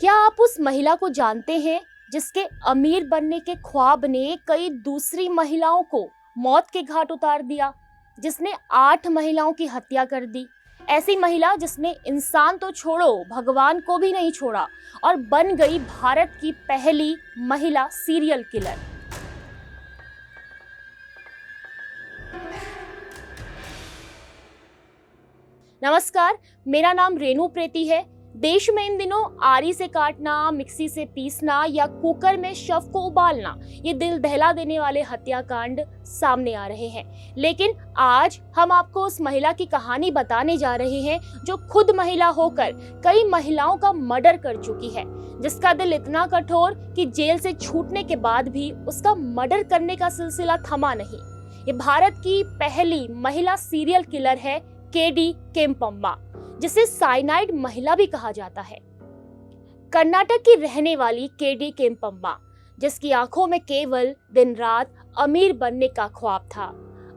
क्या आप उस महिला को जानते हैं जिसके अमीर बनने के ख्वाब ने कई दूसरी महिलाओं को मौत के घाट उतार दिया, जिसने 8 महिलाओं की हत्या कर दी। ऐसी महिला जिसने इंसान तो छोड़ो, भगवान को भी नहीं छोड़ा और बन गई भारत की पहली महिला सीरियल किलर। नमस्कार, मेरा नाम रेनू प्रेती है। देश में इन दिनों आरी से काटना, मिक्सी से पीसना या कुकर में शव को उबालना, ये दिल दहला देने वाले हत्याकांड सामने आ रहे हैं। लेकिन आज हम आपको उस महिला की कहानी बताने जा रहे हैं जो खुद महिला होकर कई महिलाओं का मर्डर कर चुकी है, जिसका दिल इतना कठोर कि जेल से छूटने के बाद भी उसका मर्डर करने का सिलसिला थमा नहीं। ये भारत की पहली महिला सीरियल किलर है केडी केम्पम्मा, जिसे साइनाइड महिला भी कहा जाता है। कर्नाटक की रहने वाली केडी केम्पम्मा, जिसकी आंखों में केवल दिन रात अमीर बनने का ख्वाब था,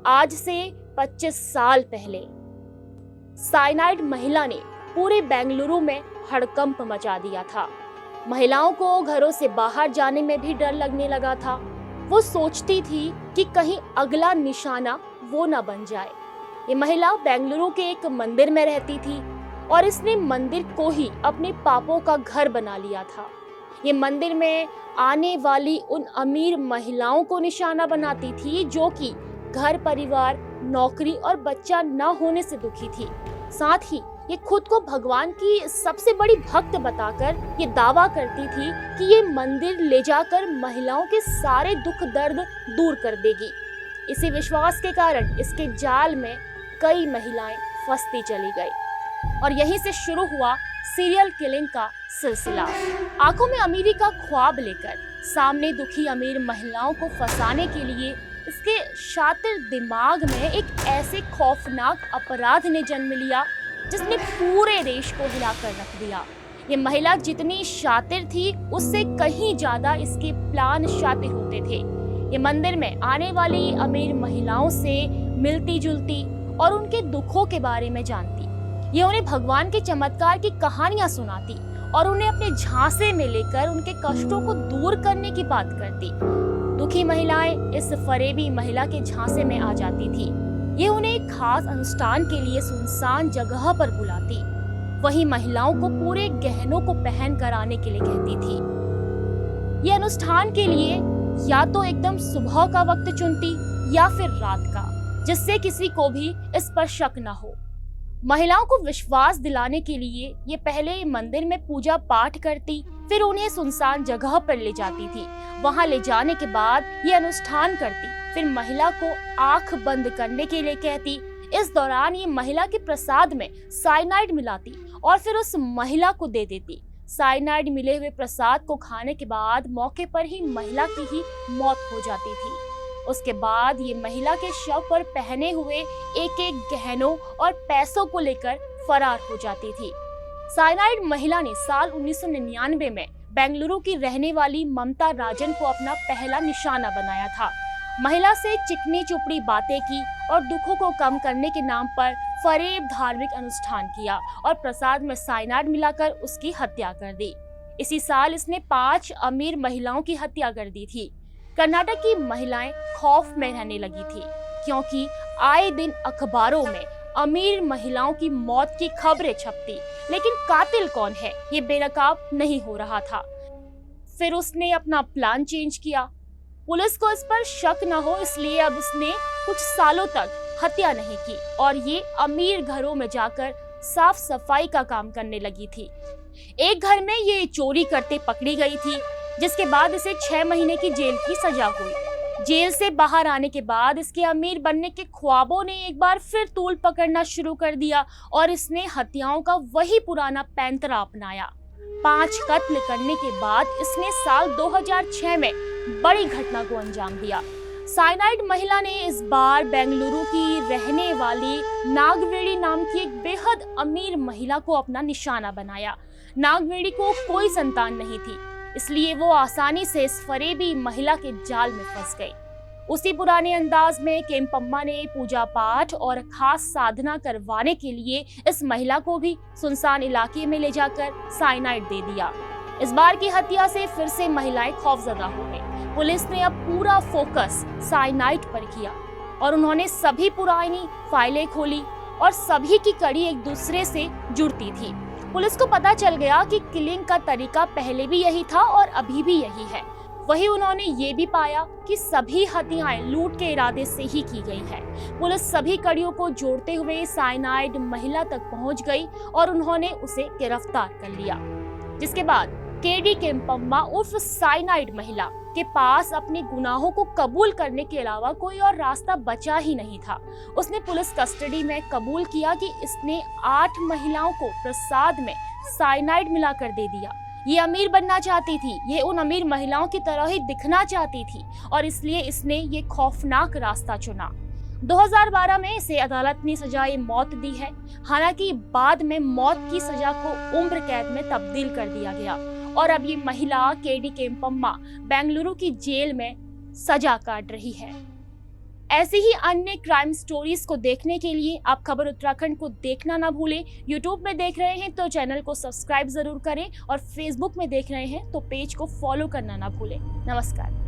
आज से 25 साल पहले साइनाइड महिला ने पूरे बेंगलुरु में हड़कंप मचा दिया था। महिलाओं को घरों से बाहर जाने में भी डर लगने लगा था। वो सोचती थी कि कहीं अगला निशाना वो न बन जाए। ये महिला बेंगलुरु के एक मंदिर में रहती थी और इसने मंदिर को ही अपने पापों का घर बना लिया था। ये मंदिर में आने वाली उन अमीर महिलाओं को निशाना बनाती थी जो कि घर परिवार, नौकरी और बच्चा न होने से दुखी थी। साथ ही ये खुद को भगवान की सबसे बड़ी भक्त बताकर ये दावा करती थी कि ये मंदिर ले जाकर महिलाओं के सारे दुख दर्द दूर कर देगी। इसी विश्वास के कारण इसके जाल में कई महिलाएं फंसती चली गई और यहीं से शुरू हुआ सीरियल किलिंग का सिलसिला। आंखों में अमीरी का ख्वाब लेकर सामने दुखी अमीर महिलाओं को फंसाने के लिए इसके शातिर दिमाग में एक ऐसे खौफनाक अपराध ने जन्म लिया जिसने पूरे देश को हिलाकर रख दिया। ये महिला जितनी शातिर थी उससे कहीं ज्यादा इसके प्लान शातिर होते थे। ये मंदिर में आने वाली अमीर महिलाओं से मिलती जुलती और उनके दुखों के बारे में जानती। ये उन्हें भगवान के चमत्कार की कहानियां सुनाती और उन्हें अपने झांसे में लेकर उनके कष्टों को दूर करने की बात करती। दुखी महिलाएं इस फरेबी महिला के झांसे में आ जाती थी। ये उन्हें एक खास अनुष्ठान के लिए सुनसान जगह पर बुलाती, वहीं महिलाओं को पूरे गहनों को पहन कर आने के लिए कहती थी। ये अनुष्ठान के लिए या तो एकदम सुबह का वक्त चुनती या फिर रात का, जिससे किसी को भी इस पर शक न हो। महिलाओं को विश्वास दिलाने के लिए ये पहले मंदिर में पूजा पाठ करती, फिर उन्हें सुनसान जगह पर ले जाती थी। वहां ले जाने के बाद ये अनुष्ठान करती, फिर महिला को आंख बंद करने के लिए कहती। इस दौरान ये महिला के प्रसाद में साइनाइड मिलाती और फिर उस महिला को दे देती। साइनाइड मिले हुए प्रसाद को खाने के बाद मौके पर ही महिला की ही मौत हो जाती थी। उसके बाद ये महिला के शव पर पहने हुए एक एक गहनों और पैसों को लेकर फरार हो जाती थी। साइनाइड महिला ने साल 1999 में बेंगलुरु की रहने वाली ममता राजन को अपना पहला निशाना बनाया था। महिला से चिकनी चुपड़ी बातें की और दुखों को कम करने के नाम पर फरेब धार्मिक अनुष्ठान किया और प्रसाद में साइनाइड मिलाकर उसकी हत्या कर दी। इसी साल इसने 5 अमीर महिलाओं की हत्या कर दी थी। कर्नाटक की महिलाएं खौफ में रहने लगी थी, क्योंकि आए दिन अखबारों में अमीर महिलाओं की मौत की खबरें छपती, लेकिन कातिल कौन है ये बेनकाब नहीं हो रहा था। फिर उसने अपना प्लान चेंज किया। पुलिस को इस पर शक न हो इसलिए अब इसने कुछ सालों तक हत्या नहीं की और ये अमीर घरों में जाकर साफ सफाई का काम करने लगी थी। एक घर में ये चोरी करते पकड़ी गई थी, जिसके बाद इसे 6 महीने की जेल की सजा हुई। जेल से बाहर आने के बाद इसके अमीर बनने के ख्वाबों ने एक बार फिर तूल पकड़ना शुरू कर दिया और इसने हत्याओं का वही पुराना पैंतरा अपनाया। 5 कत्ल करने के बाद इसने साल 2006 में बड़ी घटना को अंजाम दिया। साइनाइड महिला ने इस बार बेंगलुरु की रहने वाली नागवेड़ी नाम की एक बेहद अमीर महिला को अपना निशाना बनाया। नागवेड़ी को कोई संतान नहीं थी, इसलिए वो आसानी से इस फरेबी महिला के जाल में फंस गई। उसी पुराने अंदाज में केम्पम्मा ने पूजा पाठ और खास साधना करवाने के लिए इस महिला को भी सुनसान इलाके में ले जाकर साइनाइड दे दिया। इस बार की हत्या से फिर से महिलाएं खौफजदा हो गई। पुलिस ने अब पूरा फोकस साइनाइड पर किया और उन्होंने सभी पुरानी फाइलें खोली और सभी की कड़ी एक दूसरे से जुड़ती थी। पुलिस को पता चल गया कि किलिंग का तरीका पहले भी यही था और अभी भी यही है। वही उन्होंने ये भी पाया कि सभी हत्याएं लूट के इरादे से ही की गई है। पुलिस सभी कड़ियों को जोड़ते हुए साइनाइड महिला तक पहुंच गई और उन्होंने उसे गिरफ्तार कर लिया, जिसके बाद केडी केम्पम्मा उर्फ साइनाइड महिला के पास अपने गुनाहों को कबूल करने के अलावा कोई और रास्ता बचा ही नहीं था। उसने पुलिस कस्टडी में कबूल किया कि इसने 8 महिलाओं को प्रसाद में साइनाइड मिलाकर दे दिया। ये अमीर बनना चाहती थी, ये उन अमीर महिलाओं की तरह ही दिखना चाहती थी और इसलिए इसने ये खौफनाक रास्ता चुना। 2012 में इसे अदालत ने सजाए मौत दी है। हालांकि बाद में मौत की सजा को उम्र कैद में तब्दील कर दिया गया और अब ये महिला केडी केम्पम्मा बेंगलुरु की जेल में सजा काट रही है। ऐसी ही अन्य क्राइम स्टोरीज को देखने के लिए आप खबर उत्तराखंड को देखना ना भूलें। यूट्यूब में देख रहे हैं तो चैनल को सब्सक्राइब जरूर करें और फेसबुक में देख रहे हैं तो पेज को फॉलो करना ना भूलें। नमस्कार।